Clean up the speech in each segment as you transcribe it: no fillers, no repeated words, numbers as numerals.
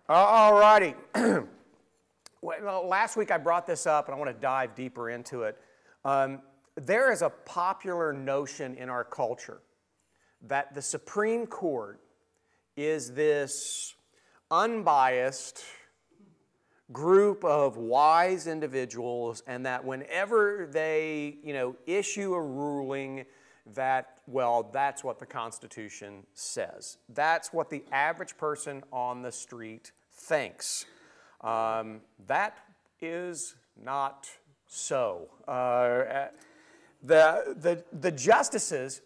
All righty. Well, last week I brought this up, and I want to dive deeper into it. There is a popular notion in our culture that the Supreme Court is this unbiased group of wise individuals, and that whenever they, issue a ruling, that, well, that's what the Constitution says. That's what the average person on the street thinks. That is not so. The justices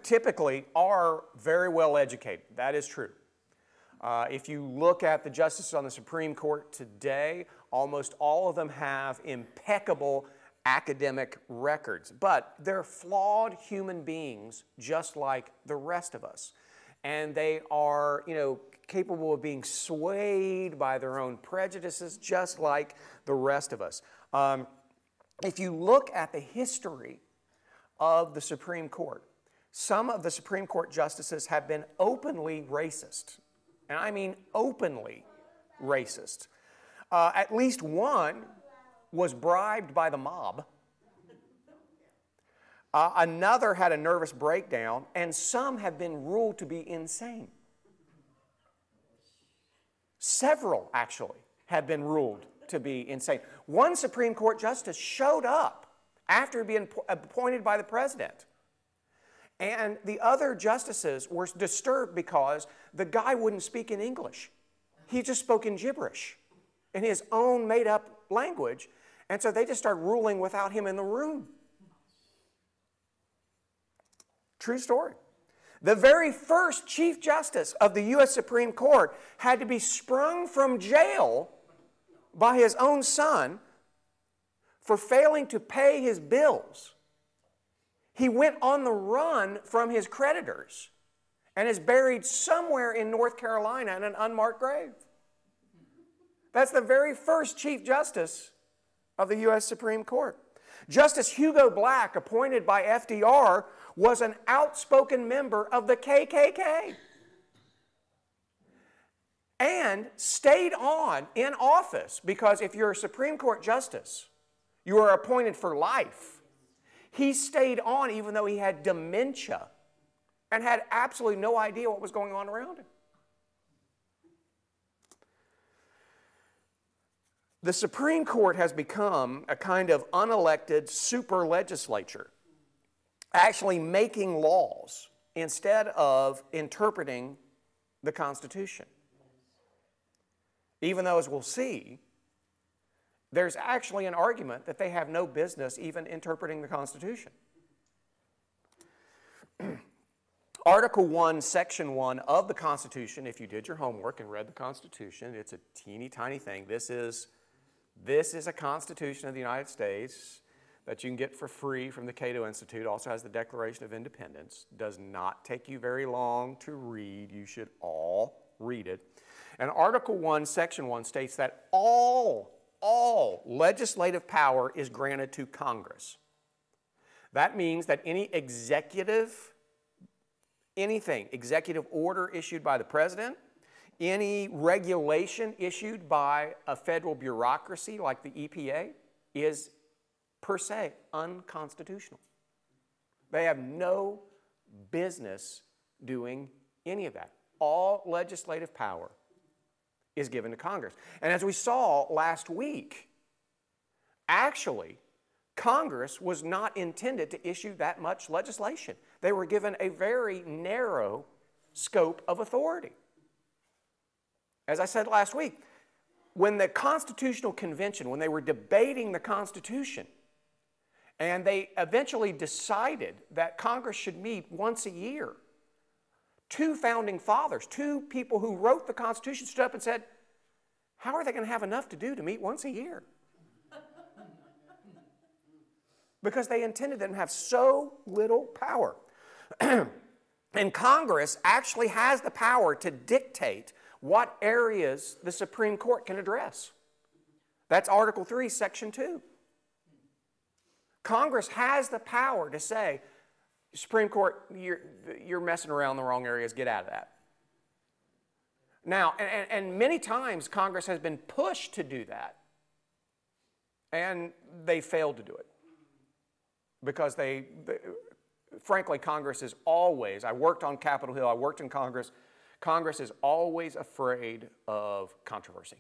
typically are very well educated. That is true. If you look at the justices on the Supreme Court today, almost all of them have impeccable academic records, but they're flawed human beings just like the rest of us. And they are, capable of being swayed by their own prejudices just like the rest of us. If you look at the history of the Supreme Court, some of the Supreme Court justices have been openly racist. And I mean openly racist. At least one was bribed by the mob. Another had a nervous breakdown, and some have been ruled to be insane. Several, actually, have been ruled to be insane. One Supreme Court justice showed up after being appointed by the president. And the other justices were disturbed because the guy wouldn't speak in English. He just spoke in gibberish, in his own made-up language. And so they just started ruling without him in the room. True story. The very first Chief Justice of the U.S. Supreme Court had to be sprung from jail by his own son for failing to pay his bills. He went on the run from his creditors and is buried somewhere in North Carolina in an unmarked grave. That's the very first Chief Justice of the U.S. Supreme Court. Justice Hugo Black, appointed by FDR, was an outspoken member of the KKK and stayed on in office because if you're a Supreme Court justice, you are appointed for life. He stayed on even though he had dementia and had absolutely no idea what was going on around him. The Supreme Court has become a kind of unelected super legislature, actually making laws instead of interpreting the Constitution. Even though, as we'll see, there's actually an argument that they have no business even interpreting the Constitution. Article 1, Section 1 of the Constitution, if you did your homework and read the Constitution, it's a teeny tiny thing. This is a Constitution of the United States that you can get for free from the Cato Institute. Also has the Declaration of Independence. Does not take you very long to read. You should all read it. And Article 1, Section 1 states that all legislative power is granted to Congress. That means that any executive order issued by the president, any regulation issued by a federal bureaucracy like the EPA is per se unconstitutional. They have no business doing any of that. All legislative power is given to Congress. And as we saw last week, actually, Congress was not intended to issue that much legislation. They were given a very narrow scope of authority. As I said last week, when the Constitutional Convention, when they were debating the Constitution, and they eventually decided that Congress should meet once a year, two founding fathers, two people who wrote the Constitution stood up and said, how are they going to have enough to do to meet once a year? Because they intended them to have so little power. And Congress actually has the power to dictate what areas the Supreme Court can address. That's Article 3, Section 2. Congress has the power to say, Supreme Court, you're messing around in the wrong areas, get out of that. Now, and many times Congress has been pushed to do that, and they failed to do it because frankly, Congress is always, I worked on Capitol Hill, I worked in Congress, Congress is always afraid of controversy.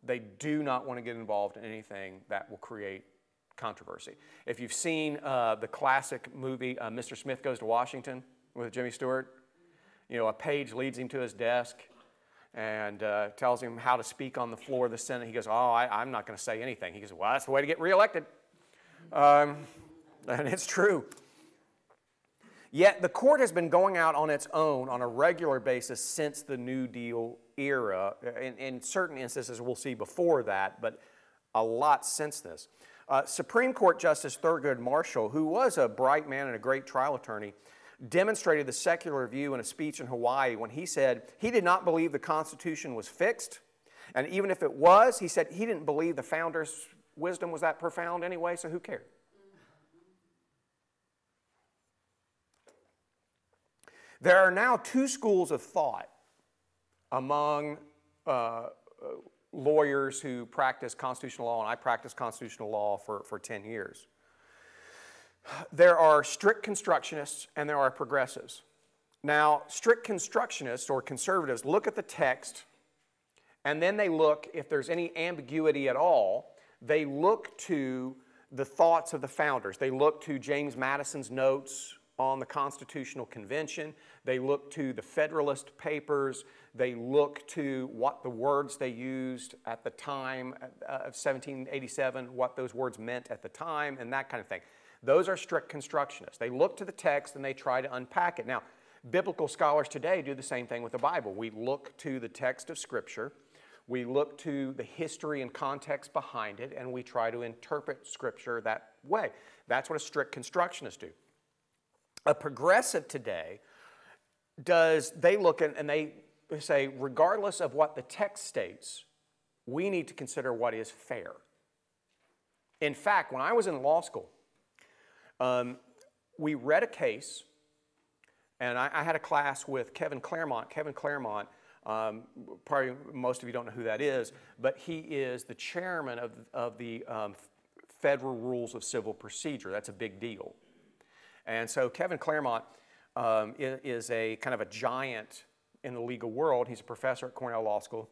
They do not want to get involved in anything that will create controversy. If you've seen the classic movie, Mr. Smith Goes to Washington with Jimmy Stewart, you know, a page leads him to his desk and tells him how to speak on the floor of the Senate. He goes, oh, I'm not going to say anything. He goes, well, that's the way to get reelected. And it's true. Yet the court has been going out on its own on a regular basis since the New Deal era. In certain instances, we'll see before that, but a lot since this. Supreme Court Justice Thurgood Marshall, who was a bright man and a great trial attorney, demonstrated the secular view in a speech in Hawaii when he said he did not believe the Constitution was fixed, and even if it was, he said he didn't believe the founders' wisdom was that profound anyway, so who cared? There are now two schools of thought among lawyers who practice constitutional law, and I practiced constitutional law for 10 years. There are strict constructionists and there are progressives. Now, strict constructionists or conservatives look at the text and then they look, if there's any ambiguity at all, they look to the thoughts of the founders. They look to James Madison's notes on the Constitutional Convention. They look to the Federalist Papers. They look to what the words they used at the time of 1787, what those words meant at the time, and that kind of thing. Those are strict constructionists. They look to the text and they try to unpack it. Now, biblical scholars today do the same thing with the Bible. We look to the text of Scripture, we look to the history and context behind it, and we try to interpret Scripture that way. That's what a strict constructionist do. A progressive today they look at and they say, regardless of what the text states, we need to consider what is fair. In fact, when I was in law school, we read a case, and I had a class with Kevin Claremont. Kevin Claremont, probably most of you don't know who that is, but he is the chairman of the Federal Rules of Civil Procedure. That's a big deal. And so Kevin Claremont is a kind of a giant in the legal world. He's a professor at Cornell Law School.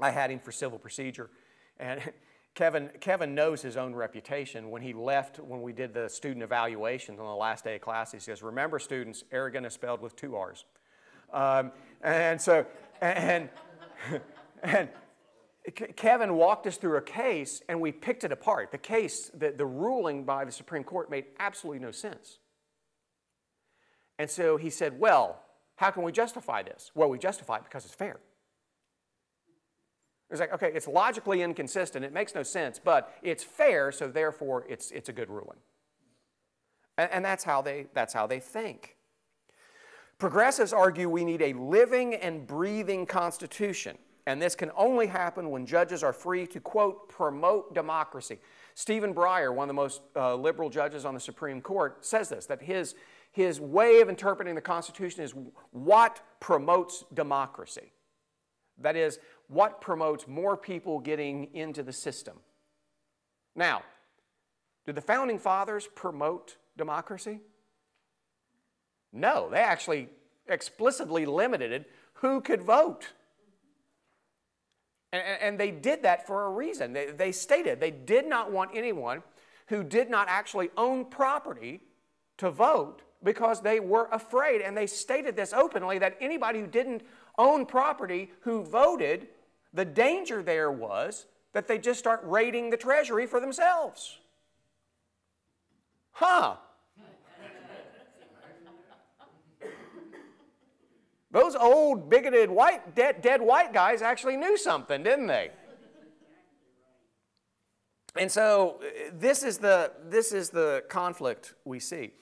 I had him for civil procedure. And Kevin knows his own reputation. When he left, when we did the student evaluations on the last day of class, he says, remember students, arrogant is spelled with 2 R's. And Kevin walked us through a case and we picked it apart. The case, the ruling by the Supreme Court made absolutely no sense. And so he said, well, how can we justify this? Well, we justify it because it's fair. It's like, okay, it's logically inconsistent, it makes no sense, but it's fair, so therefore it's a good ruling. And that's how they think. Progressives argue we need a living and breathing Constitution, and this can only happen when judges are free to, quote, promote democracy. Stephen Breyer, one of the most liberal judges on the Supreme Court, says this, that his way of interpreting the Constitution is what promotes democracy. That is, what promotes more people getting into the system. Now, did the Founding Fathers promote democracy? No, they actually explicitly limited who could vote. And they did that for a reason. They stated they did not want anyone who did not actually own property to vote because they were afraid, and they stated this openly, that anybody who didn't own property who voted, the danger there was that they just start raiding the Treasury for themselves. Huh. Those old bigoted dead white guys actually knew something, didn't they? And so this is the conflict we see.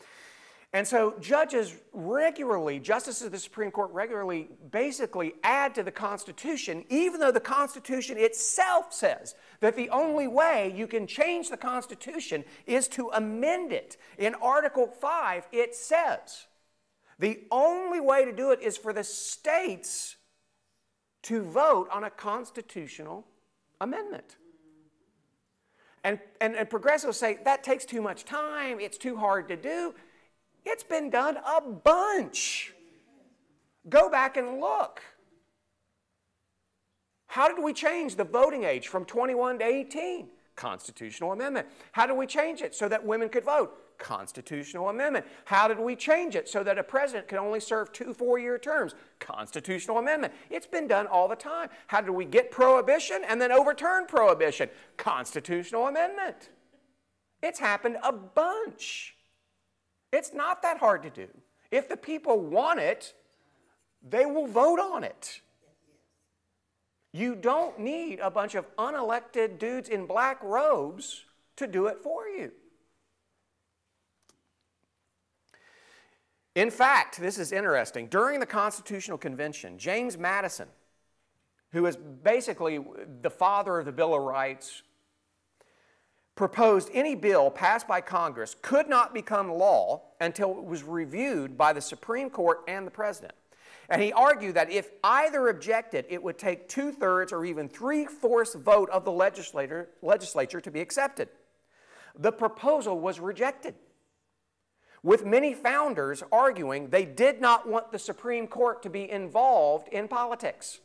And so justices of the Supreme Court regularly basically add to the Constitution, even though the Constitution itself says that the only way you can change the Constitution is to amend it. In Article 5, it says the only way to do it is for the states to vote on a constitutional amendment. And progressives say, that takes too much time, it's too hard to do. It's been done a bunch. Go back and look. How did we change the voting age from 21 to 18? Constitutional amendment. How did we change it so that women could vote? Constitutional amendment. How did we change it so that a president could only serve 2 4-year terms? Constitutional amendment. It's been done all the time. How did we get prohibition and then overturn prohibition? Constitutional amendment. It's happened a bunch. It's not that hard to do. If the people want it, they will vote on it. You don't need a bunch of unelected dudes in black robes to do it for you. In fact, this is interesting. During the Constitutional Convention, James Madison, who is basically the father of the Bill of Rights, proposed any bill passed by Congress could not become law until it was reviewed by the Supreme Court and the President. And he argued that if either objected, it would take 2/3 or even 3/4 vote of the legislature to be accepted. The proposal was rejected, with many founders arguing they did not want the Supreme Court to be involved in politics.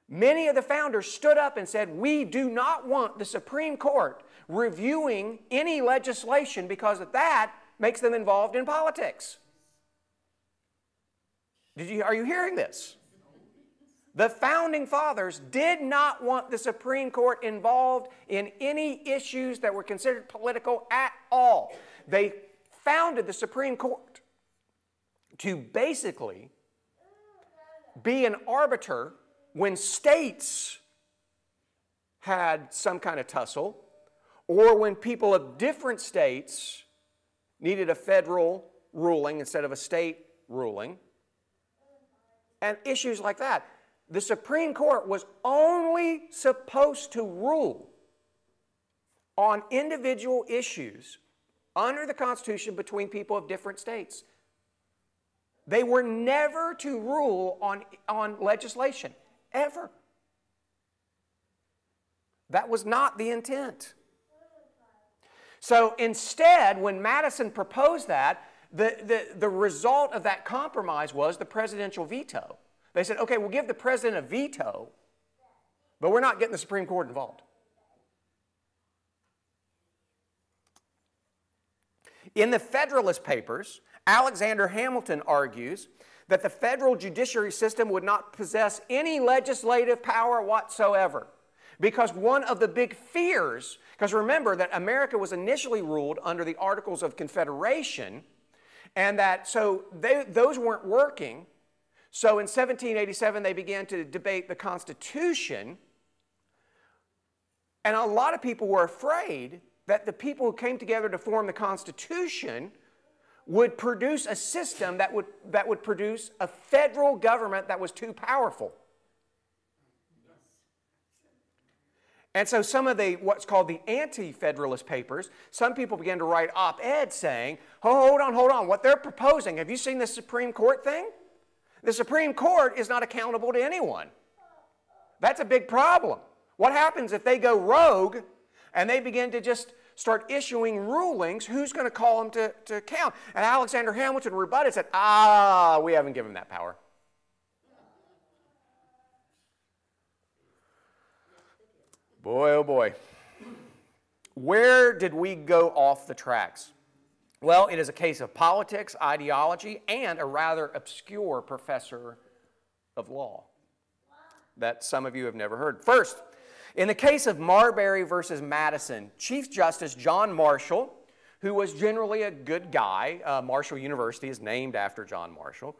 Many of the founders stood up and said, we do not want the Supreme Court reviewing any legislation because that makes them involved in politics. Are you hearing this? The founding fathers did not want the Supreme Court involved in any issues that were considered political at all. They founded the Supreme Court to basically be an arbiter when states had some kind of tussle, or when people of different states needed a federal ruling instead of a state ruling, and issues like that. The Supreme Court was only supposed to rule on individual issues under the Constitution between people of different states. They were never to rule on legislation, ever. That was not the intent. So instead, when Madison proposed that, the result of that compromise was the presidential veto. They said, okay, we'll give the president a veto, but we're not getting the Supreme Court involved. In the Federalist Papers, Alexander Hamilton argues that the federal judiciary system would not possess any legislative power whatsoever. Because one of the big fears, because remember that America was initially ruled under the Articles of Confederation, and that so those weren't working. So in 1787 they began to debate the Constitution, and a lot of people were afraid that the people who came together to form the Constitution would produce a system that would produce a federal government that was too powerful. And so some of what's called the anti-federalist papers, some people began to write op-eds saying, hold on, what they're proposing, have you seen the Supreme Court thing? The Supreme Court is not accountable to anyone. That's a big problem. What happens if they go rogue and they begin to just start issuing rulings? Who's going to call them to account? And Alexander Hamilton rebutted and said, we haven't given them that power. Boy, oh boy. Where did we go off the tracks? Well, it is a case of politics, ideology, and a rather obscure professor of law that some of you have never heard. First, in the case of Marbury versus Madison, Chief Justice John Marshall, who was generally a good guy, Marshall University is named after John Marshall,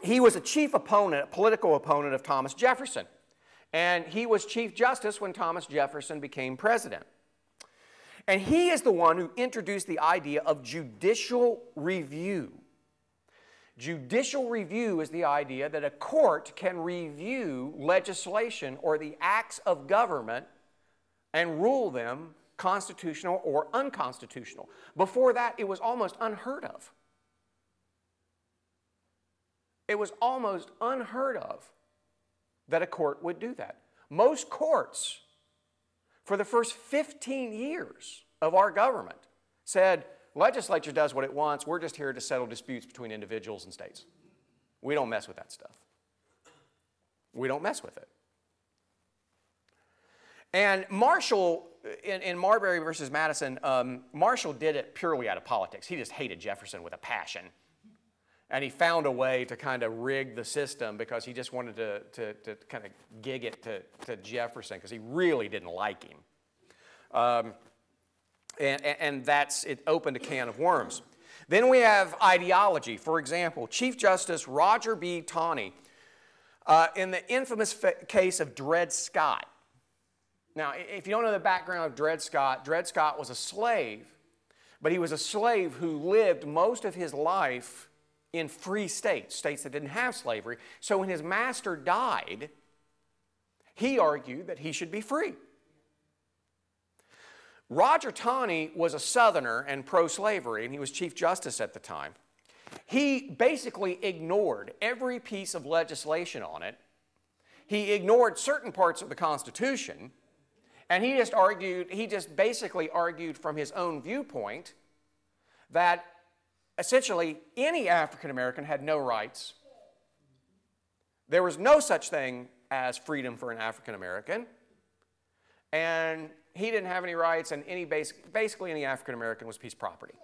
he was a chief opponent, a political opponent of Thomas Jefferson. And he was Chief Justice when Thomas Jefferson became president. And he is the one who introduced the idea of judicial review. Judicial review is the idea that a court can review legislation or the acts of government and rule them constitutional or unconstitutional. Before that, it was almost unheard of. It was almost unheard of that a court would do that. Most courts, for the first 15 years of our government, said, legislature does what it wants. We're just here to settle disputes between individuals and states. We don't mess with that stuff. We don't mess with it. And Marshall, in Marbury versus Madison, Marshall did it purely out of politics. He just hated Jefferson with a passion. And he found a way to kind of rig the system because he just wanted to kind of gig it to Jefferson because he really didn't like him. And it opened a can of worms. Then we have ideology. For example, Chief Justice Roger B. Taney, in the infamous case of Dred Scott. Now, if you don't know the background of Dred Scott was a slave, but he was a slave who lived most of his life in free states, states that didn't have slavery. So when his master died, he argued that he should be free. Roger Taney was a Southerner and pro-slavery, and he was Chief Justice at the time. He basically ignored every piece of legislation on it. He ignored certain parts of the Constitution, and he just basically argued from his own viewpoint that essentially any African American had no rights. There was no such thing as freedom for an African American, and he didn't have any rights, and basically any African American was piece of property.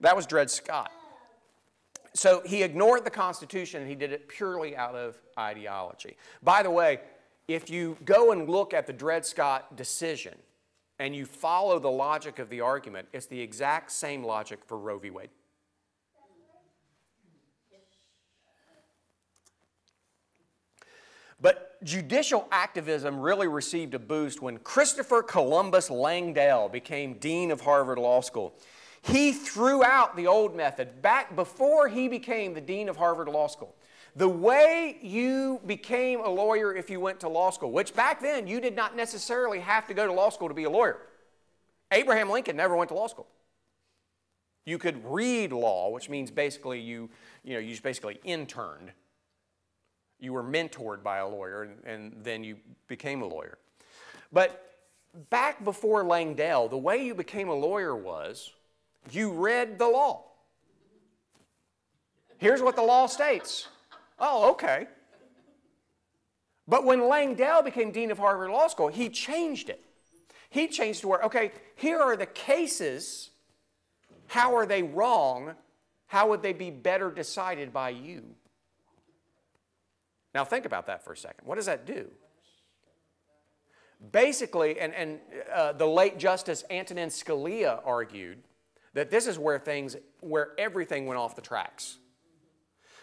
That was Dred Scott. So he ignored the Constitution, and he did it purely out of ideology. By the way, if you go and look at the Dred Scott decision and you follow the logic of the argument, it's the exact same logic for Roe v. Wade. But judicial activism really received a boost when Christopher Columbus Langdell became Dean of Harvard Law School. He threw out the old method back before he became the Dean of Harvard Law School. The way you became a lawyer if you went to law school, which back then you did not necessarily have to go to law school to be a lawyer. Abraham Lincoln never went to law school. You could read law, which means basically you just basically interned. You were mentored by a lawyer, and then you became a lawyer. But back before Langdell, the way you became a lawyer was you read the law. Here's what the law states. Oh, okay. But when Langdell became Dean of Harvard Law School, he changed it. He changed to where, okay, here are the cases. How are they wrong? How would they be better decided by you? Now think about that for a second. What does that do? Basically, and the late Justice Antonin Scalia argued that this is where everything went off the tracks.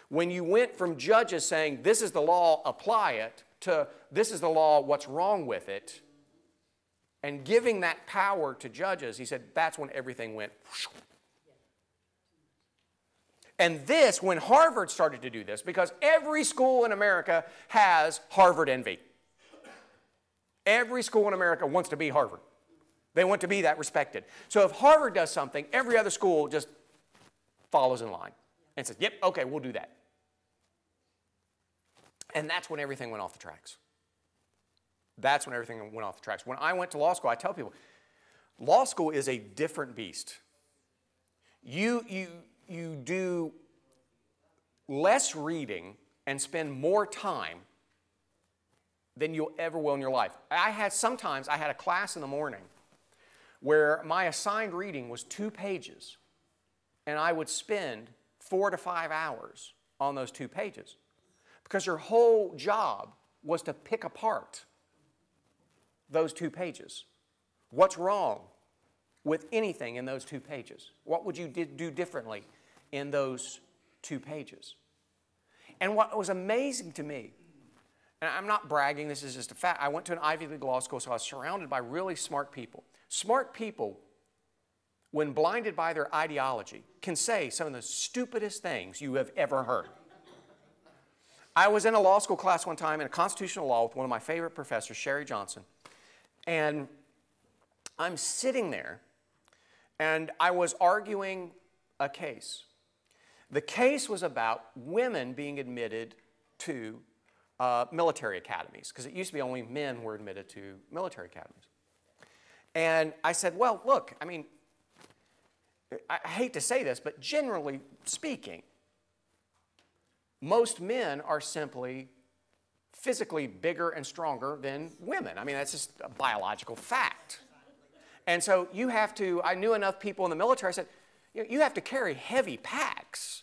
When you went from judges saying, this is the law, apply it, to this is the law, what's wrong with it, and giving that power to judges, he said that's when everything went. And this, when Harvard started to do this, because every school in America has Harvard envy. Every school in America wants to be Harvard. They want to be that respected. So if Harvard does something, every other school just follows in line and says, yep, okay, we'll do that. And that's when everything went off the tracks. That's when everything went off the tracks. When I went to law school, I tell people, law school is a different beast. You do less reading and spend more time than you'll ever will in your life. Sometimes I had a class in the morning where my assigned reading was 2 pages, and I would spend 4 to 5 hours on those 2 pages because your whole job was to pick apart those 2 pages. What's wrong with anything in those 2 pages? What would you do differently in those 2 pages? And what was amazing to me, and I'm not bragging, this is just a fact, I went to an Ivy League law school, so I was surrounded by really smart people. Smart people, when blinded by their ideology, can say some of the stupidest things you have ever heard. I was in a law school class one time in a constitutional law with one of my favorite professors, Sherry Johnson, and I'm sitting there, and I was arguing a case. The case was about women being admitted to military academies, because it used to be only men were admitted to military academies. And I said, well, look, I mean, I hate to say this, but generally speaking, most men are simply physically bigger and stronger than women. I mean, that's just a biological fact. And so you have to, I knew enough people in the military, I said, you have to carry heavy packs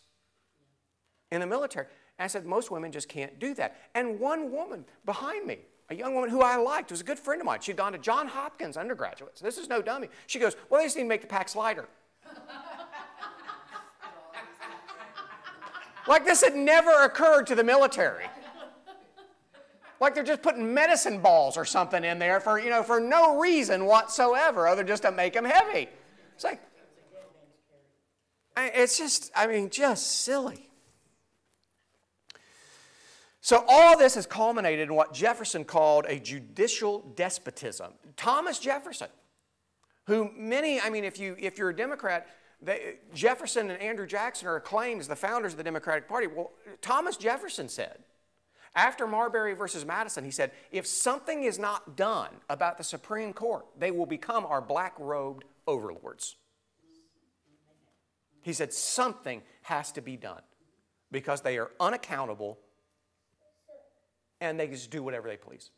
in the military. And I said, most women just can't do that. And one woman behind me, a young woman who I liked, was a good friend of mine. She'd gone to Johns Hopkins undergraduate. So this is no dummy. She goes, well, they just need to make the packs lighter. Like this had never occurred to the military. Like they're just putting medicine balls or something in there for, you know, for no reason whatsoever other than just to make them heavy. It's like, it's just, I mean, just silly. So all this has culminated in what Jefferson called a judicial despotism. Thomas Jefferson, who many, I mean, if you're a Democrat, Jefferson and Andrew Jackson are acclaimed as the founders of the Democratic Party. Well, Thomas Jefferson said, after Marbury versus Madison, he said, if something is not done about the Supreme Court, they will become our black-robed overlords. He said something has to be done because they are unaccountable and they just do whatever they please.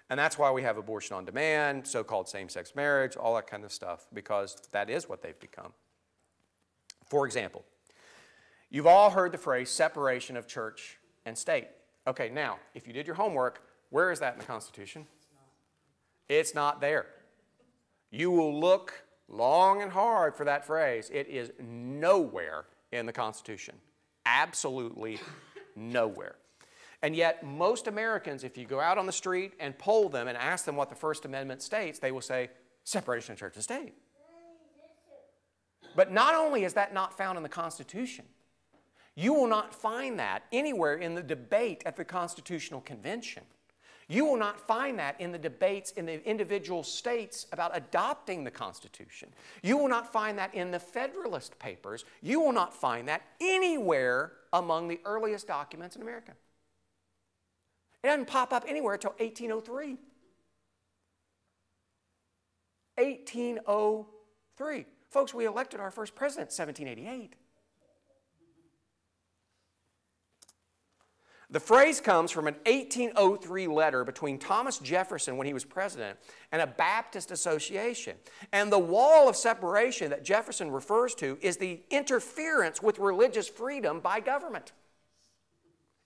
And that's why we have abortion on demand, so-called same-sex marriage, all that kind of stuff, because that is what they've become. For example, you've all heard the phrase separation of church and state. Okay, now, if you did your homework, where is that in the Constitution? It's not there. You will look long and hard for that phrase. It is nowhere in the Constitution. Absolutely nowhere. And yet, most Americans, if you go out on the street and poll them and ask them what the First Amendment states, they will say, separation of church and state. But not only is that not found in the Constitution, you will not find that anywhere in the debate at the Constitutional Convention. You will not find that in the debates in the individual states about adopting the Constitution. You will not find that in the Federalist Papers. You will not find that anywhere among the earliest documents in America. It doesn't pop up anywhere until 1803. 1803. Folks, we elected our first president in 1788. The phrase comes from an 1803 letter between Thomas Jefferson when he was president and a Baptist association. And the wall of separation that Jefferson refers to is the interference with religious freedom by government.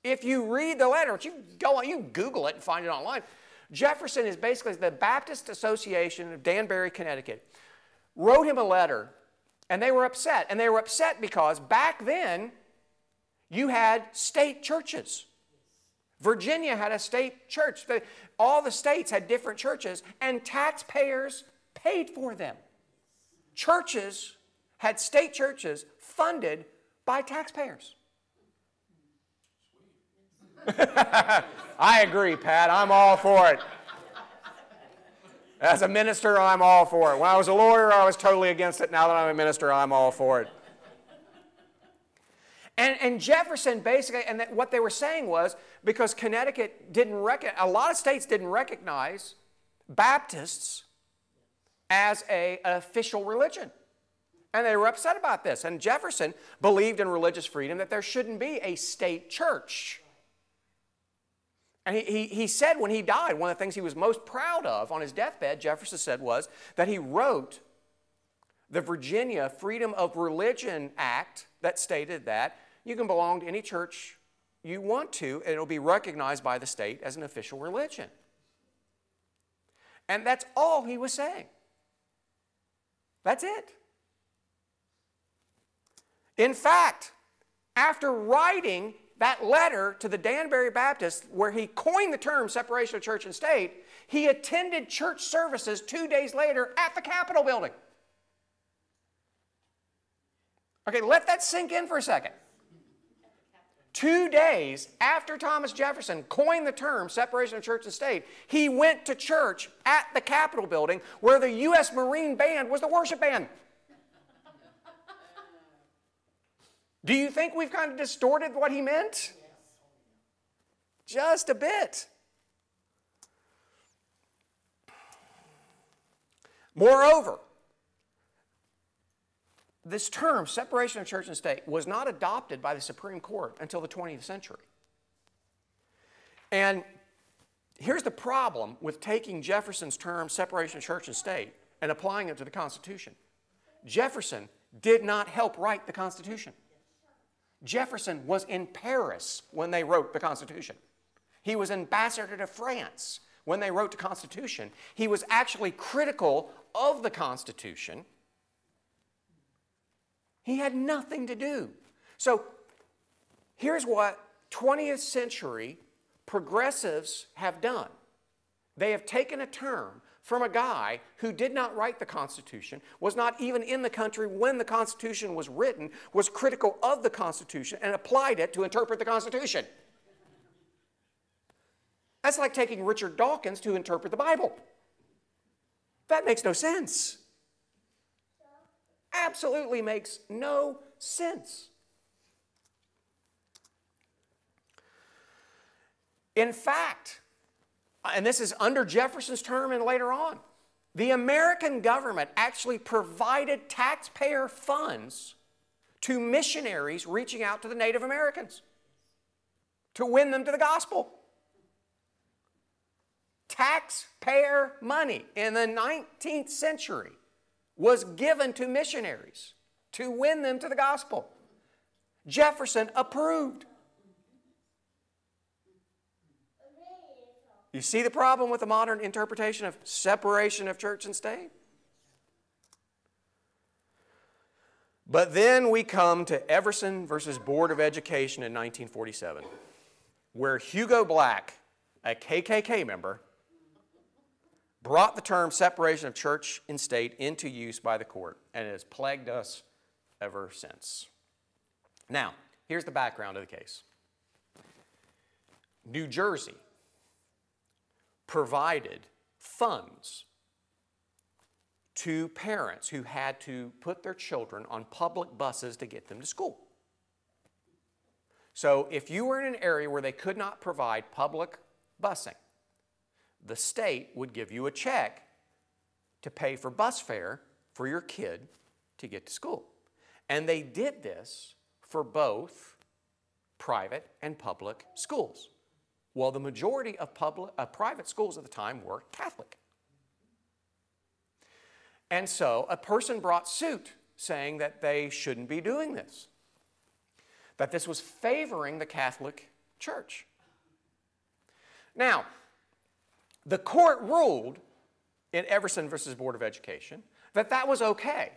If you read the letter, you go on, you Google it and find it online. Jefferson is basically the Baptist Association of Danbury, Connecticut, wrote him a letter, and they were upset. And they were upset because back then, you had state churches. Virginia had a state church. All the states had different churches, and taxpayers paid for them. Churches had state churches funded by taxpayers. I agree, Pat. I'm all for it. As a minister, I'm all for it. When I was a lawyer, I was totally against it. Now that I'm a minister, I'm all for it. And Jefferson basically, and what they were saying was, because Connecticut didn't recognize, a lot of states didn't recognize Baptists as an official religion. And they were upset about this. And Jefferson believed in religious freedom, that there shouldn't be a state church. And he said when he died, one of the things he was most proud of on his deathbed, Jefferson said, was that he wrote the Virginia Freedom of Religion Act that stated that you can belong to any church you want to, and it will be recognized by the state as an official religion. And that's all he was saying. That's it. In fact, after writing that letter to the Danbury Baptists, where he coined the term separation of church and state, he attended church services 2 days later at the Capitol building. Okay, let that sink in for a second. 2 days after Thomas Jefferson coined the term separation of church and state, he went to church at the Capitol building where the U.S. Marine Band was the worship band. Do you think we've kind of distorted what he meant? Just a bit. Moreover, this term, separation of church and state, was not adopted by the Supreme Court until the 20th century. And here's the problem with taking Jefferson's term, separation of church and state, and applying it to the Constitution. Jefferson did not help write the Constitution. Jefferson was in Paris when they wrote the Constitution. He was ambassador to France when they wrote the Constitution. He was actually critical of the Constitution. He had nothing to do. So here's what 20th century progressives have done. They have taken a term from a guy who did not write the Constitution, was not even in the country when the Constitution was written, was critical of the Constitution, and applied it to interpret the Constitution. That's like taking Richard Dawkins to interpret the Bible. That makes no sense. Absolutely makes no sense. In fact, and this is under Jefferson's term and later on, the American government actually provided taxpayer funds to missionaries reaching out to the Native Americans to win them to the gospel. Taxpayer money in the 19th century was given to missionaries to win them to the gospel. Jefferson approved. You see the problem with the modern interpretation of separation of church and state? But then we come to Everson versus Board of Education in 1947, where Hugo Black, a KKK member, brought the term separation of church and state into use by the court, and it has plagued us ever since. Now, here's the background of the case. New Jersey provided funds to parents who had to put their children on public buses to get them to school. So if you were in an area where they could not provide public busing, the state would give you a check to pay for bus fare for your kid to get to school. And they did this for both private and public schools. Well, the majority of private schools at the time were Catholic. And so a person brought suit saying that they shouldn't be doing this, that this was favoring the Catholic Church. Now, the court ruled in Everson versus Board of Education that that was okay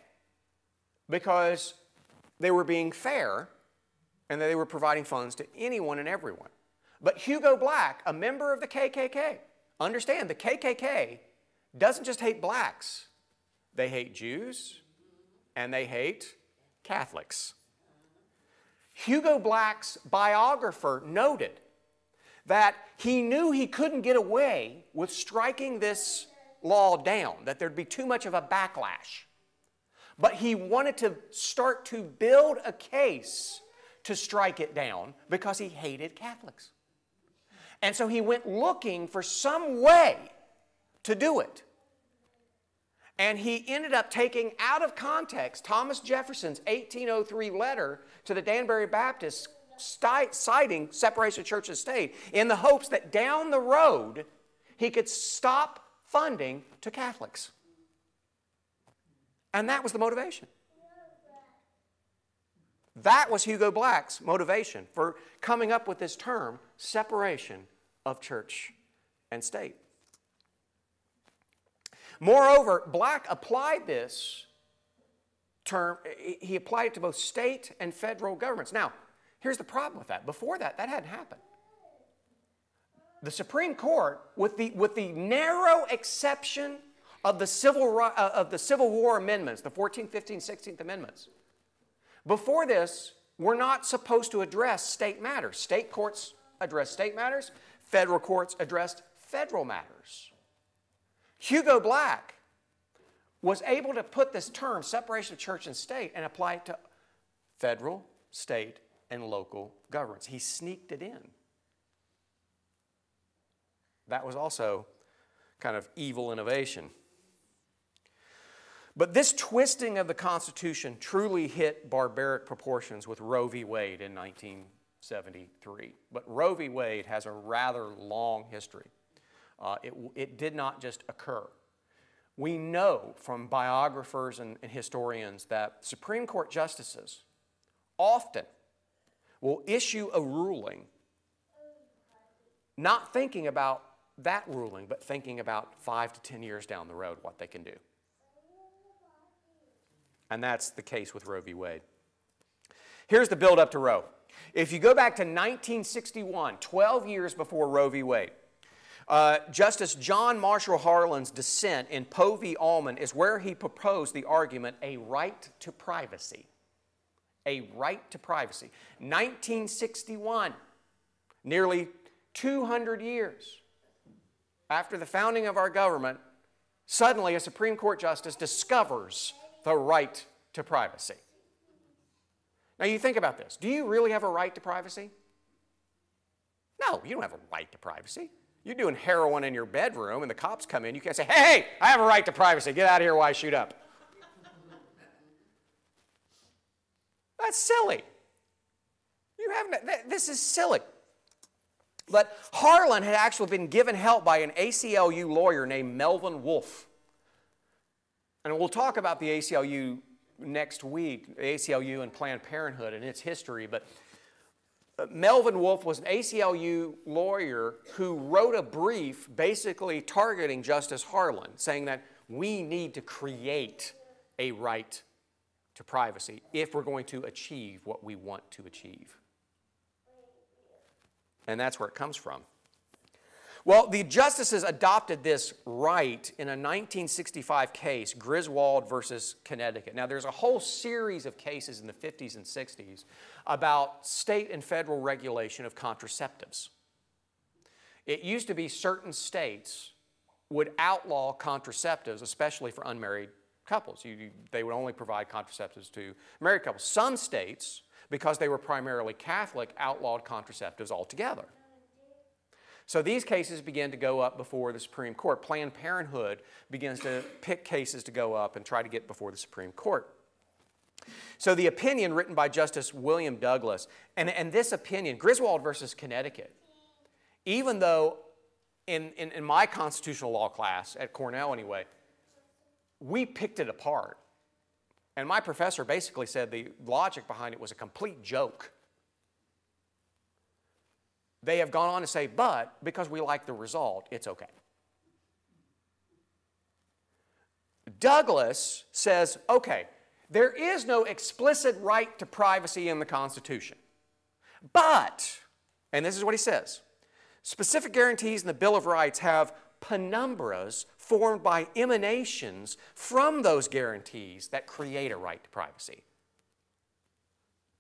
because they were being fair and that they were providing funds to anyone and everyone. But Hugo Black, a member of the KKK, understand the KKK doesn't just hate blacks. They hate Jews and they hate Catholics. Hugo Black's biographer noted that he knew he couldn't get away with striking this law down, that there'd be too much of a backlash. But he wanted to start to build a case to strike it down because he hated Catholics. And so he went looking for some way to do it. And he ended up taking out of context Thomas Jefferson's 1803 letter to the Danbury Baptists citing separation of church and state in the hopes that down the road he could stop funding to Catholics. And that was the motivation. That was Hugo Black's motivation for coming up with this term, separation of church and state. Moreover, Black applied this term, he applied it to both state and federal governments. Now, here's the problem with that. Before that, that hadn't happened. The Supreme Court, with the narrow exception of the Civil War amendments, the 14th, 15th, 16th Amendments, before this, we're not supposed to address state matters. State courts address state matters. Federal courts addressed federal matters. Hugo Black was able to put this term, separation of church and state, and apply it to federal state and local governments. He sneaked it in. That was also kind of evil innovation. But this twisting of the Constitution truly hit barbaric proportions with Roe v. Wade in 1973. But Roe v. Wade has a rather long history. It did not just occur. We know from biographers and historians that Supreme Court justices often will issue a ruling not thinking about that ruling, but thinking about 5 to 10 years down the road what they can do. And that's the case with Roe v. Wade. Here's the build-up to Roe. If you go back to 1961, 12 years before Roe v. Wade, Justice John Marshall Harlan's dissent in Poe v. Allman is where he proposed the argument, a right to privacy. A right to privacy. 1961, nearly 200 years after the founding of our government, suddenly a Supreme Court justice discovers the right to privacy. Now you think about this. Do you really have a right to privacy? No, you don't have a right to privacy. You're doing heroin in your bedroom and the cops come in. You can't say, hey, I have a right to privacy. Get out of here while I shoot up. That's silly. This is silly. But Harlan had actually been given help by an ACLU lawyer named Melvin Wolfe. And we'll talk about the ACLU next week, the ACLU and Planned Parenthood and its history. But Melvin Wolfe was an ACLU lawyer who wrote a brief basically targeting Justice Harlan, saying that we need to create a right to privacy if we're going to achieve what we want to achieve. And that's where it comes from. Well, the justices adopted this right in a 1965 case, Griswold versus Connecticut. Now, there's a whole series of cases in the 50s and 60s about state and federal regulation of contraceptives. It used to be certain states would outlaw contraceptives, especially for unmarried couples. They would only provide contraceptives to married couples. Some states, because they were primarily Catholic, outlawed contraceptives altogether. So these cases began to go up before the Supreme Court. Planned Parenthood begins to pick cases to go up and try to get before the Supreme Court. So the opinion written by Justice William Douglas, and this opinion, Griswold versus Connecticut, even though in my constitutional law class, at Cornell anyway, we picked it apart. And my professor basically said the logic behind it was a complete joke. They have gone on to say, but because we like the result, it's okay. Douglas says, okay, there is no explicit right to privacy in the Constitution. But, and this is what he says, specific guarantees in the Bill of Rights have penumbras formed by emanations from those guarantees that create a right to privacy.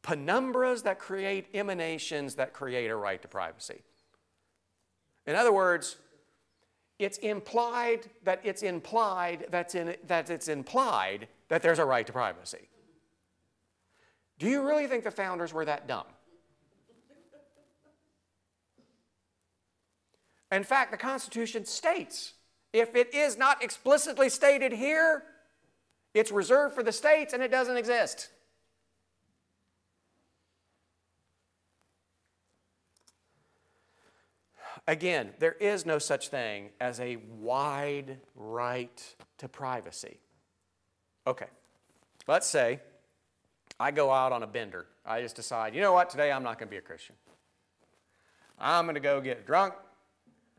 Penumbras that create emanations that create a right to privacy. In other words, it's implied that it's implied that there's a right to privacy. Do you really think the founders were that dumb? In fact, the Constitution states, if it is not explicitly stated here, it's reserved for the states and it doesn't exist. Again, there is no such thing as a wide right to privacy. Okay, let's say I go out on a bender. I just decide, you know what, today I'm not going to be a Christian. I'm going to go get drunk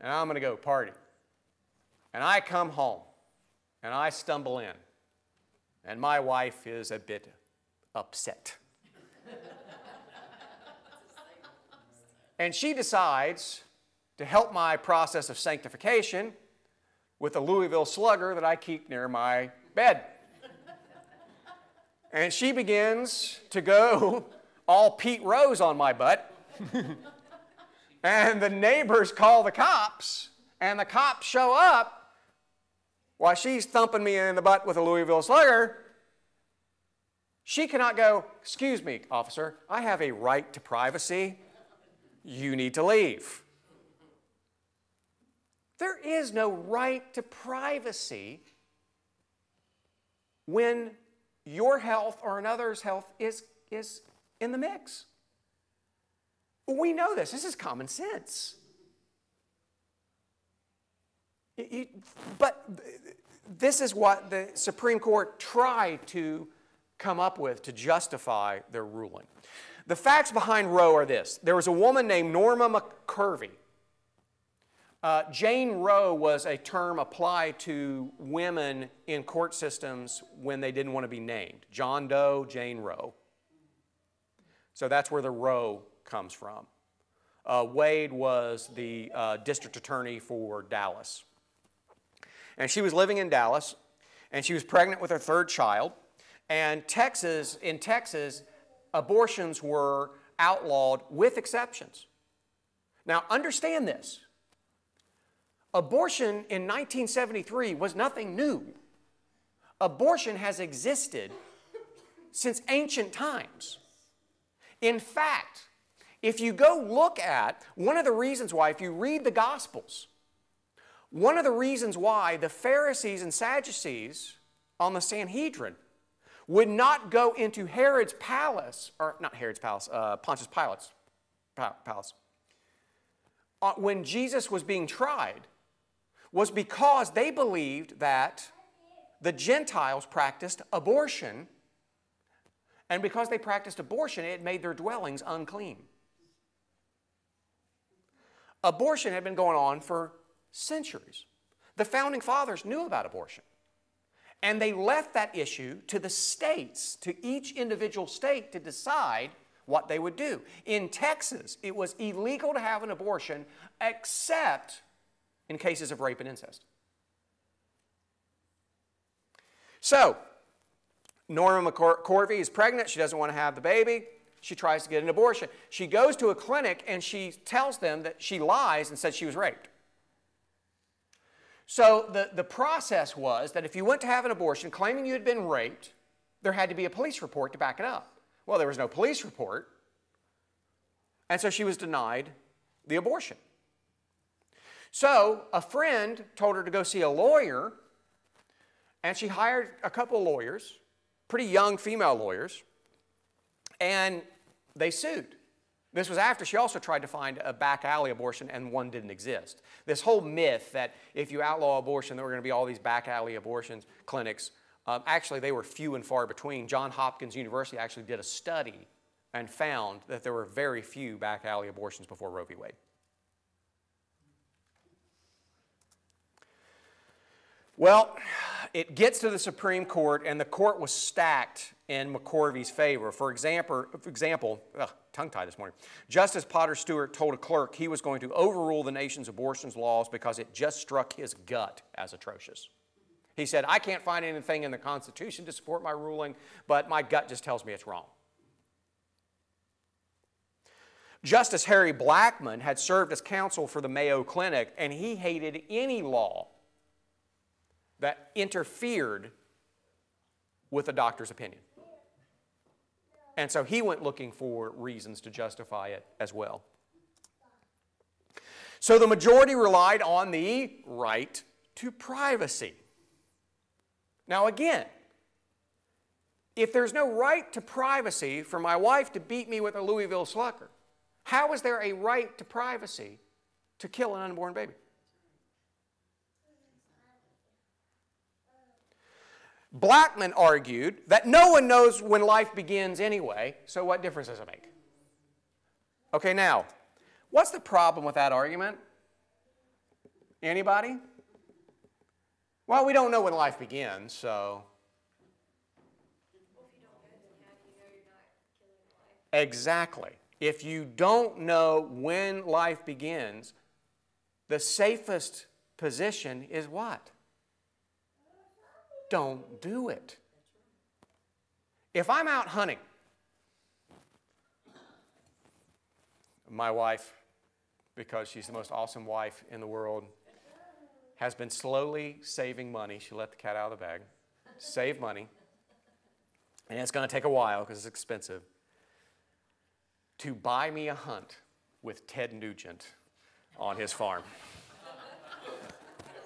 and I'm going to go party. And I come home and I stumble in and my wife is a bit upset. And she decides to help my process of sanctification with a Louisville Slugger that I keep near my bed. And she begins to go all Pete Rose on my butt. And the neighbors call the cops, and the cops show up while she's thumping me in the butt with a Louisville Slugger. She cannot go, excuse me, officer, I have a right to privacy. You need to leave. There is no right to privacy when your health or another's health is in the mix. We know this. This is common sense. But this is what the Supreme Court tried to come up with to justify their ruling. The facts behind Roe are this. There was a woman named Norma McCurvey. Jane Roe was a term applied to women in court systems when they didn't want to be named. John Doe, Jane Roe. So that's where the Roe comes from. Wade was the district attorney for Dallas. And she was living in Dallas, and she was pregnant with her third child. And in Texas, abortions were outlawed with exceptions. Now, understand this. Abortion in 1973 was nothing new. Abortion has existed since ancient times. In fact, if you go look at one of the reasons why, if you read the Gospels, one of the reasons why the Pharisees and Sadducees on the Sanhedrin would not go into Herod's palace, or not Herod's palace, Pontius Pilate's palace, when Jesus was being tried, was because they believed that the Gentiles practiced abortion, and because they practiced abortion, it made their dwellings unclean. Abortion had been going on for centuries. The Founding Fathers knew about abortion, and they left that issue to the states, to each individual state to decide what they would do. In Texas, it was illegal to have an abortion except in cases of rape and incest. So, Norma McCorvey is pregnant. She doesn't want to have the baby. She tries to get an abortion. She goes to a clinic and she tells them that she lies and says she was raped. So the process was that if you went to have an abortion claiming you had been raped, there had to be a police report to back it up. Well, there was no police report, and so she was denied the abortion. So a friend told her to go see a lawyer, and she hired a couple of lawyers, pretty young female lawyers, and they sued. This was after she also tried to find a back alley abortion, and one didn't exist. This whole myth that if you outlaw abortion, there were going to be all these back alley abortions clinics, actually they were few and far between. Johns Hopkins University actually did a study and found that there were very few back alley abortions before Roe v. Wade. Well, it gets to the Supreme Court, and the court was stacked in McCorvey's favor. For example, tongue-tied this morning, Justice Potter Stewart told a clerk he was going to overrule the nation's abortion laws because it just struck his gut as atrocious. He said, I can't find anything in the Constitution to support my ruling, but my gut just tells me it's wrong. Justice Harry Blackmun had served as counsel for the Mayo Clinic, and he hated any law that interfered with a doctor's opinion. And so he went looking for reasons to justify it as well. So the majority relied on the right to privacy. Now again, if there's no right to privacy for my wife to beat me with a Louisville Slugger, how is there a right to privacy to kill an unborn baby? Blackmun argued that no one knows when life begins anyway, so what difference does it make? Okay, now, what's the problem with that argument? Anybody? Well, we don't know when life begins, so. Exactly. If you don't know when life begins, the safest position is what? Don't do it. If I'm out hunting, my wife, because she's the most awesome wife in the world, has been slowly saving money. She let the cat out of the bag. Save money. and it's going to take a while because it's expensive, to buy me a hunt with Ted Nugent on his farm.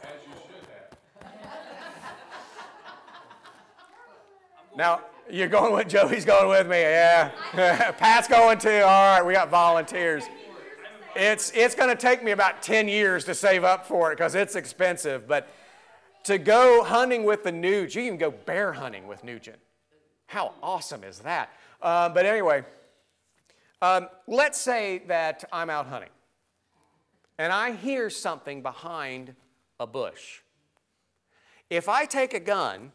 As you should have. Now, you're going with Joey's going with me, yeah. Pat's going too. All right, we got volunteers. It's going to take me about 10 years to save up for it because it's expensive. But to go hunting with the Nugent, you can go bear hunting with Nugent. How awesome is that? But anyway, let's say that I'm out hunting and I hear something behind a bush. If I take a gun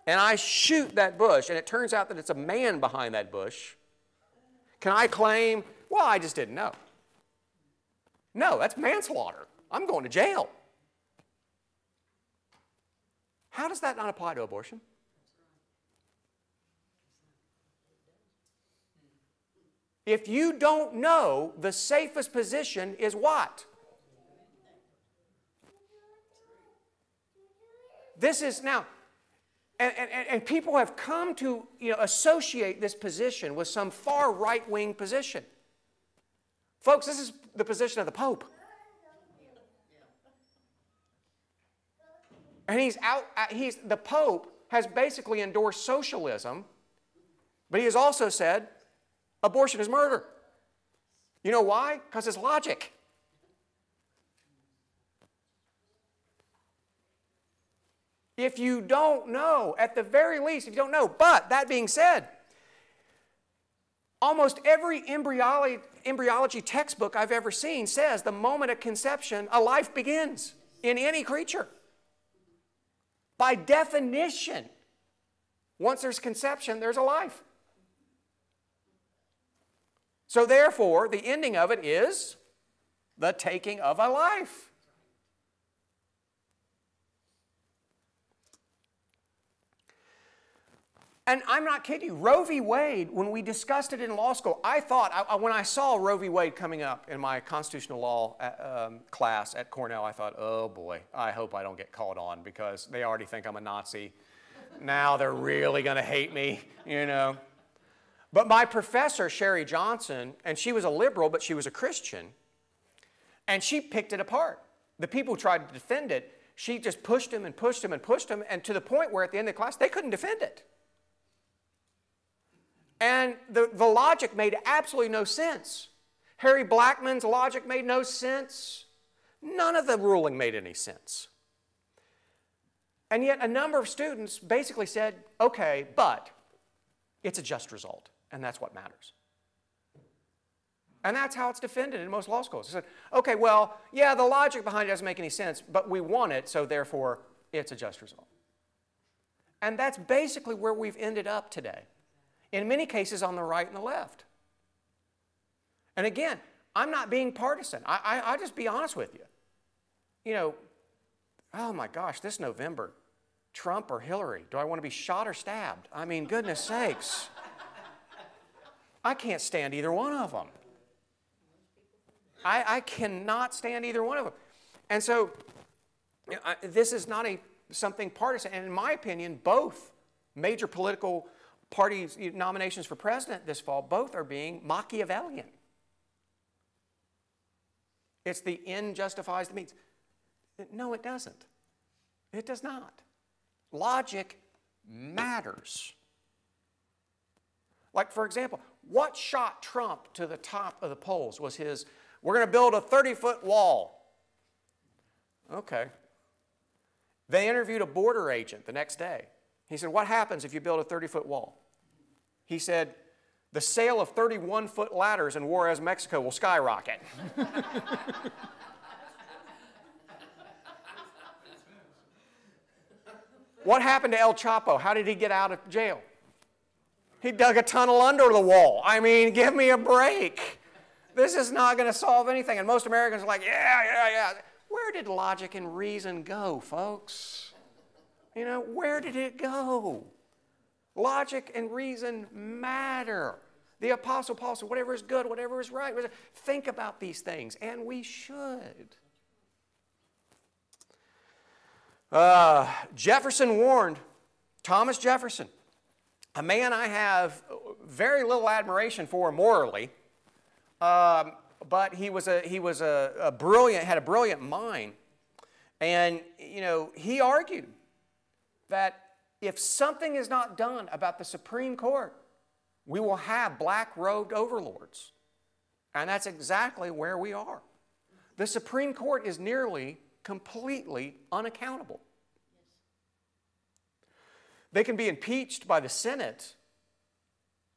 and I shoot that bush and it turns out that it's a man behind that bush, can I claim, well, I just didn't know? No, that's manslaughter. I'm going to jail. How does that not apply to abortion? If you don't know, the safest position is what? This is now, and people have come to associate this position with some far right-wing position. Folks, this is the position of the Pope. And the Pope has basically endorsed socialism, but he has also said abortion is murder. You know why? Because it's logic. If you don't know, at the very least, if you don't know, but that being said, almost every embryology textbook I've ever seen says the moment of conception, a life begins in any creature. By definition, once there's conception, there's a life. So therefore, the ending of it is the taking of a life. And I'm not kidding you. Roe v. Wade, when we discussed it in law school, I thought, when I saw Roe v. Wade coming up in my constitutional law class at Cornell, I thought, oh boy, I hope I don't get called on because they already think I'm a Nazi. Now they're really going to hate me, But my professor, Sherry Johnson, and she was a liberal, but she was a Christian, and she picked it apart. The people who tried to defend it, she just pushed them and pushed them and pushed them, and to the point where at the end of the class, they couldn't defend it. And the logic made absolutely no sense. Harry Blackman's logic made no sense. None of the ruling made any sense. And yet a number of students basically said, okay, but it's a just result, and that's what matters. And that's how it's defended in most law schools. They said, okay, well, yeah, the logic behind it doesn't make any sense, but we want it, so therefore it's a just result. And that's basically where we've ended up today. In many cases on the right and the left. And again, I'm not being partisan. I'll just be honest with you. Oh my gosh, this November, Trump or Hillary, do I want to be shot or stabbed? I mean, goodness sakes. I can't stand either one of them. I cannot stand either one of them. And so, this is not something partisan. And in my opinion, both major political parties' nominations for president this fall, both are being Machiavellian. It's the end justifies the means. No, it doesn't. It does not. Logic matters. Like, for example, what shot Trump to the top of the polls was his, we're going to build a 30-foot wall. Okay. They interviewed a border agent the next day. He said, what happens if you build a 30-foot wall? He said, the sale of 31-foot ladders in Juarez, Mexico will skyrocket. What happened to El Chapo? How did he get out of jail? He dug a tunnel under the wall. I mean, give me a break. This is not going to solve anything. And most Americans are like, yeah. Where did logic and reason go, folks? Where did it go? Logic and reason matter. The Apostle Paul said, whatever is good, whatever is right. Think about these things, and we should. Jefferson warned, Thomas Jefferson, a man I have very little admiration for morally, but he was a brilliant, had a brilliant mind. And, you know, he argued that if something is not done about the Supreme Court, we will have black-robed overlords. And that's exactly where we are. The Supreme Court is nearly completely unaccountable. They can be impeached by the Senate,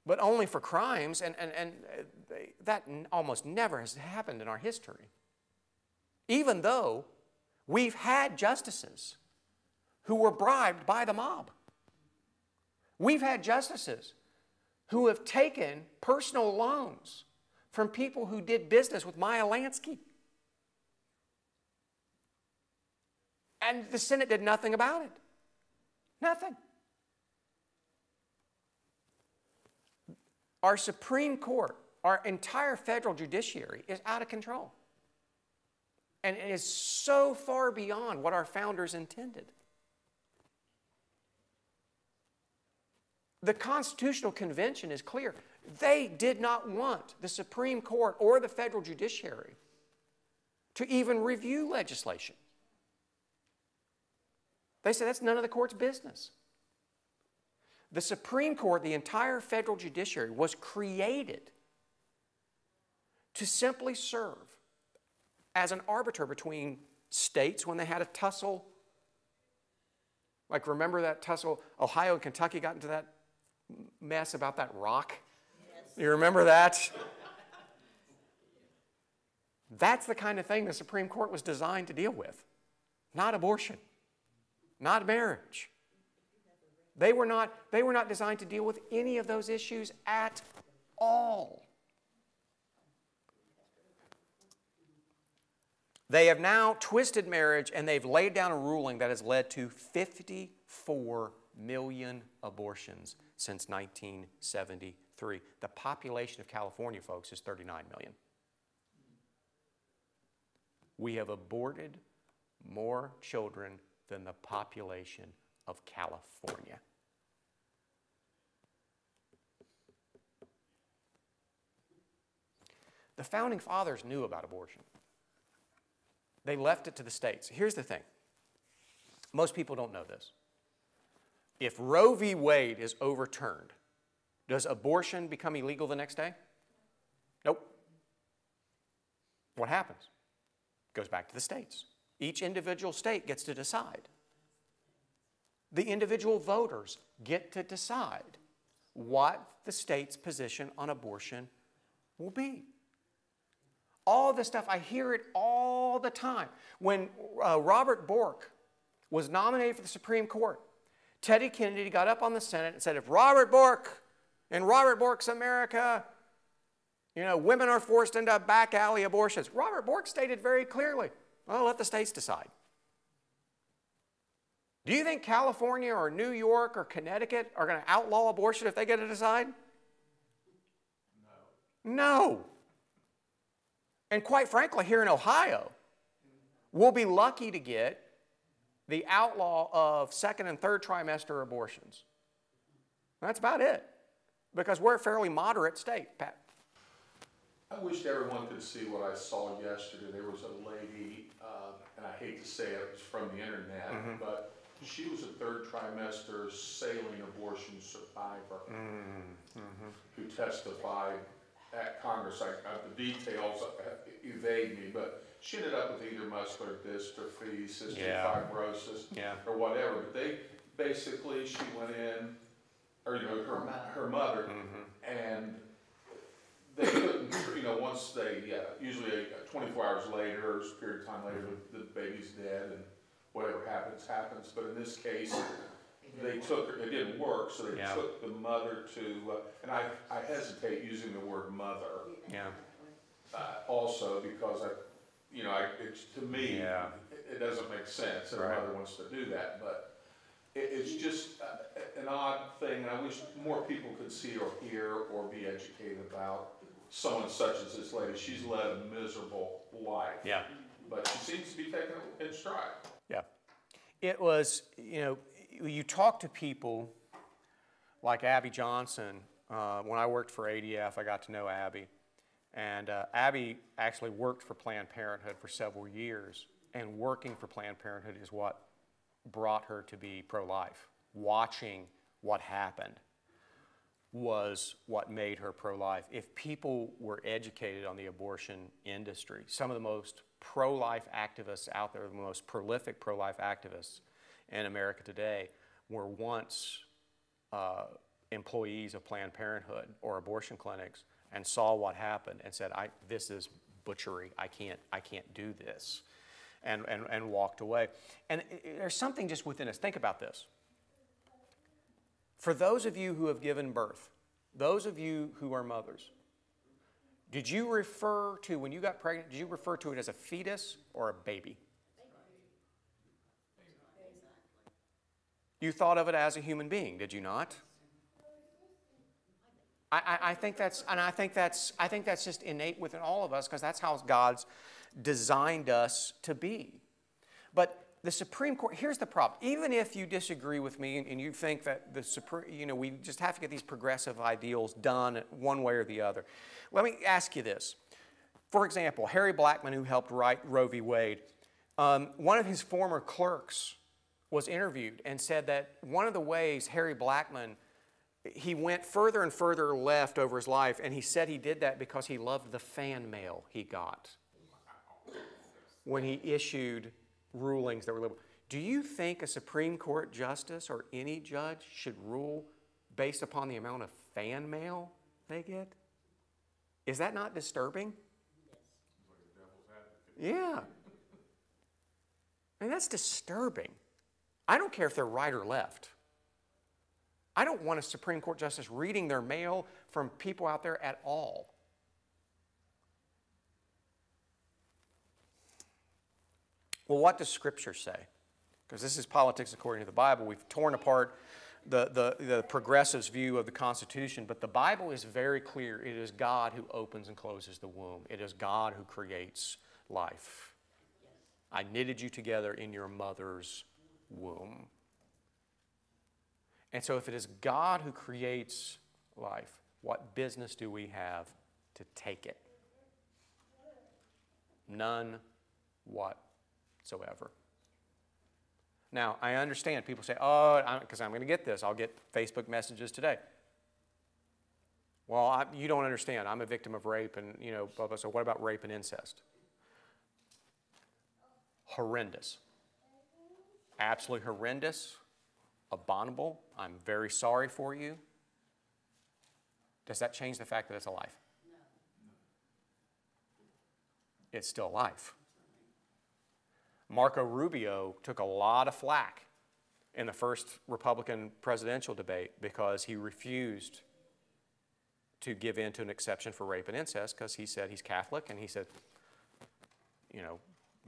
but only for crimes, and that almost never has happened in our history. Even though we've had justices who were bribed by the mob. We've had justices who have taken personal loans from people who did business with Meyer Lansky. And the Senate did nothing about it. Nothing. Our Supreme Court, our entire federal judiciary is out of control. And it is so far beyond what our founders intended. The Constitutional Convention is clear. They did not want the Supreme Court or the federal judiciary to even review legislation. They said that's none of the court's business. The Supreme Court, the entire federal judiciary, was created to simply serve as an arbiter between states when they had a tussle. Like, remember that tussle? Ohio and Kentucky got into that mess about that rock? Yes. You remember that? That's the kind of thing the Supreme Court was designed to deal with. Not abortion. Not marriage. They were not designed to deal with any of those issues at all. They have now twisted marriage, and they've laid down a ruling that has led to 54 million abortions since 1973. The population of California, folks, is 39 million. We have aborted more children than the population of California. The Founding Fathers knew about abortion. They left it to the states. Here's the thing. Most people don't know this. If Roe v. Wade is overturned, does abortion become illegal the next day? Nope. What happens? It goes back to the states. Each individual state gets to decide. The individual voters get to decide what the state's position on abortion will be. All this stuff, I hear it all the time. When Robert Bork was nominated for the Supreme Court, Teddy Kennedy got up on the Senate and said, if Robert Bork, in Robert Bork's America, you know, women are forced into back alley abortions. Robert Bork stated very clearly, well, let the states decide. Do you think California or New York or Connecticut are going to outlaw abortion if they get to decide? No. No. And quite frankly, here in Ohio, we'll be lucky to get the outlaw of second and third trimester abortions. That's about it, because we're a fairly moderate state, Pat. I wish everyone could see what I saw yesterday. There was a lady, and I hate to say it, it was from the internet, but she was a third trimester saline abortion survivor who testified at Congress. The details evade me, but she ended up with either muscular dystrophy, cystic fibrosis, or whatever. But they basically, she went in, or you know, her mother, and they couldn't, you know, once they, usually 24 hours later, or a period of time later, the baby's dead, and whatever happens, happens. But in this case, they took her, it didn't work, so they took the mother to, and I hesitate using the word mother. Also, because to me, it doesn't make sense that a mother wants to do that. But it's just an odd thing, and I wish more people could see or hear or be educated about someone such as this lady. She's led a miserable life. But she seems to be taken in stride. It was, you know, you talk to people like Abby Johnson, when I worked for ADF, I got to know Abby. And Abby actually worked for Planned Parenthood for several years. And working for Planned Parenthood is what brought her to be pro-life. Watching what happened was what made her pro-life. If people were educated on the abortion industry, some of the most pro-life activists out there, the most prolific pro-life activists in America today, were once employees of Planned Parenthood or abortion clinics and saw what happened and said, this is butchery. I can't do this, and walked away. And there's something just within us. Think about this. For those of you who have given birth, those of you who are mothers, did you refer to, when you got pregnant, did you refer to it as a fetus or a baby? You thought of it as a human being, did you not? I think that's just innate within all of us, because that's how God's designed us to be. But the Supreme Court, here's the problem. Even if you disagree with me and you think that the Supreme, we just have to get these progressive ideals done one way or the other. Let me ask you this. For example, Harry Blackmun, who helped write Roe v. Wade, one of his former clerks was interviewed and said that one of the ways Harry Blackmun, he went further and further left over his life, and he said he did that because he loved the fan mail he got when he issued rulings that were liberal. Do you think a Supreme Court justice or any judge should rule based upon the amount of fan mail they get? Is that not disturbing? Yeah. I mean, that's disturbing. I don't care if they're right or left. I don't want a Supreme Court justice reading their mail from people out there at all. Well, what does Scripture say? Because this is politics according to the Bible. We've torn apart the progressives' view of the Constitution, but the Bible is very clear. It is God who opens and closes the womb. It is God who creates life. I knitted you together in your mother's womb. And so if it is God who creates life, what business do we have to take it? None whatsoever. Now, I understand people say, because I'm going to get this. I'll get Facebook messages today. Well, you don't understand. I'm a victim of rape and, blah, blah. So what about rape and incest? Horrendous. Absolutely horrendous. Abominable. I'm very sorry for you. Does that change the fact that it's a life? No. It's still a life. Marco Rubio took a lot of flack in the first Republican presidential debate because he refused to give in to an exception for rape and incest, because he said he's Catholic, and he said,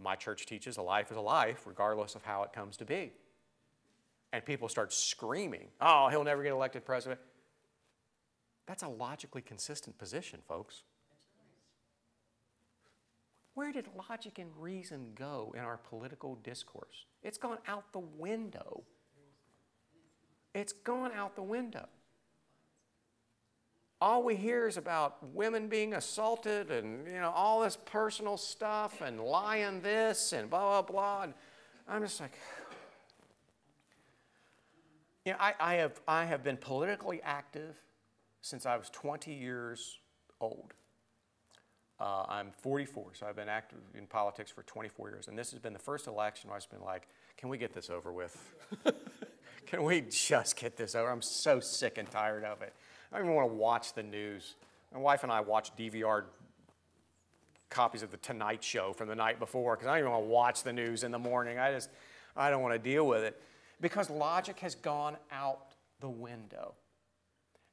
my church teaches a life is a life regardless of how it comes to be. And people start screaming, oh, he'll never get elected president. That's a logically consistent position, folks. Where did logic and reason go in our political discourse? It's gone out the window. It's gone out the window. All we hear is about women being assaulted and, all this personal stuff and lying this and blah, blah, blah. And I'm just like, I have been politically active since I was 20 years old. I'm 44, so I've been active in politics for 24 years. And this has been the first election where I've been like, can we get this over with? Can we just get this over? I'm so sick and tired of it. I don't even want to watch the news. My wife and I watch DVR copies of The Tonight Show from the night before because I don't even want to watch the news in the morning. I don't want to deal with it because logic has gone out the window.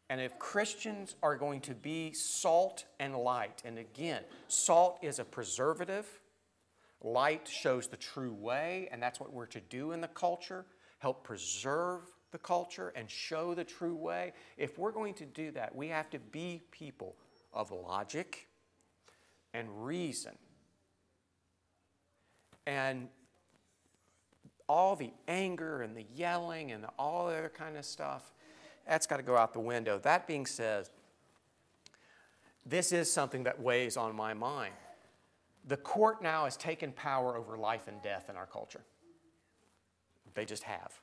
And if Christians are going to be salt and light, and again, salt is a preservative, light shows the true way, and that's what we're to do in the culture, help preserve the culture and show the true way. If we're going to do that, we have to be people of logic and reason. And all the anger and the yelling and all the other kind of stuff, that's got to go out the window. That being said, this is something that weighs on my mind. The court now has taken power over life and death in our culture. They just have.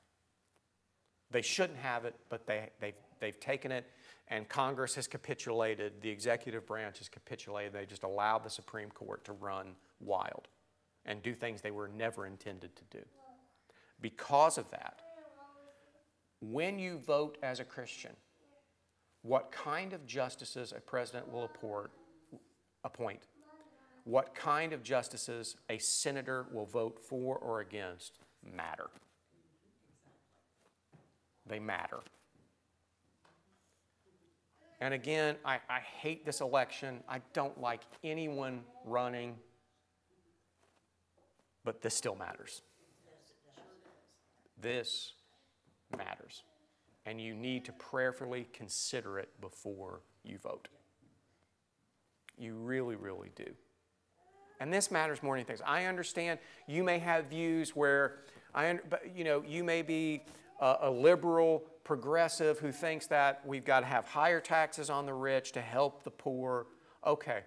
They shouldn't have it, but they've taken it, and Congress has capitulated, the executive branch has capitulated. They just allowed the Supreme Court to run wild and do things they were never intended to do. Because of that, when you vote as a Christian, what kind of justices a president will appoint, what kind of justices a senator will vote for or against matter. They matter. And again, I hate this election. I don't like anyone running, but this still matters. This matters. And you need to prayerfully consider it before you vote. You really, really do. And this matters more than anything. I understand you may have views where, you may be a liberal progressive who thinks that we've got to have higher taxes on the rich to help the poor. Okay.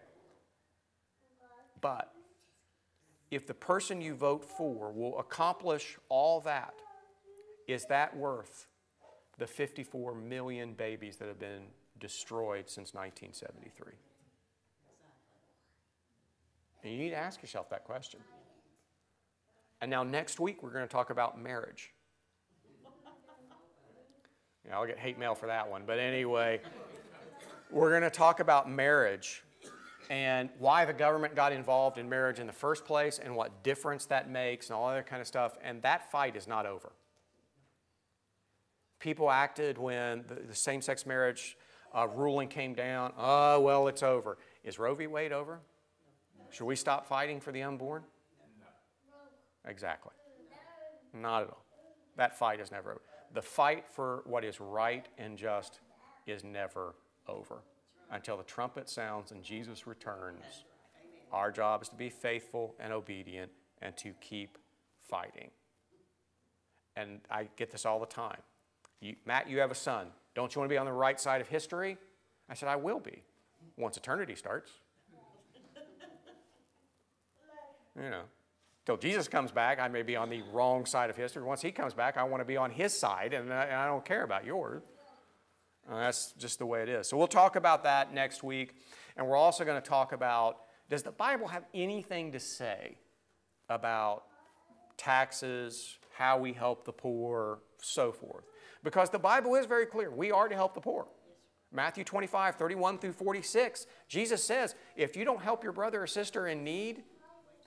But if the person you vote for will accomplish all that, is that worth the 54 million babies that have been destroyed since 1973? And you need to ask yourself that question. And now next week we're going to talk about marriage. Yeah, I'll get hate mail for that one. But anyway, we're going to talk about marriage and why the government got involved in marriage in the first place and what difference that makes and all that kind of stuff. And that fight is not over. People acted when the same-sex marriage ruling came down. Oh, well, it's over. Is Roe V Wade over? Should we stop fighting for the unborn? No. Exactly. Not at all. That fight is never over. The fight for what is right and just is never over until the trumpet sounds and Jesus returns. Our job is to be faithful and obedient and to keep fighting. And I get this all the time. Matt, you have a son. Don't you want to be on the right side of history? I said, I will be once eternity starts. Till Jesus comes back, I may be on the wrong side of history. Once he comes back, I want to be on his side, and I don't care about yours. That's just the way it is. So we'll talk about that next week, and we're also going to talk about, does the Bible have anything to say about taxes, how we help the poor, so forth? Because the Bible is very clear. We are to help the poor. Matthew 25, 31 through 46, Jesus says, if you don't help your brother or sister in need,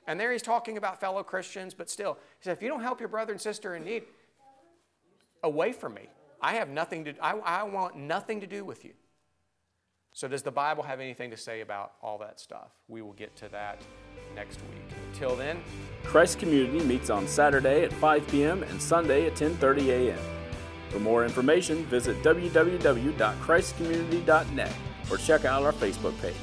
and there he's talking about fellow Christians, but still, he said, if you don't help your brother and sister in need, away from me. I want nothing to do with you. So does the Bible have anything to say about all that stuff? We will get to that next week. Until then, Christ Community meets on Saturday at 5 p.m. and Sunday at 10:30 a.m. For more information, visit www.christcommunity.net or check out our Facebook page.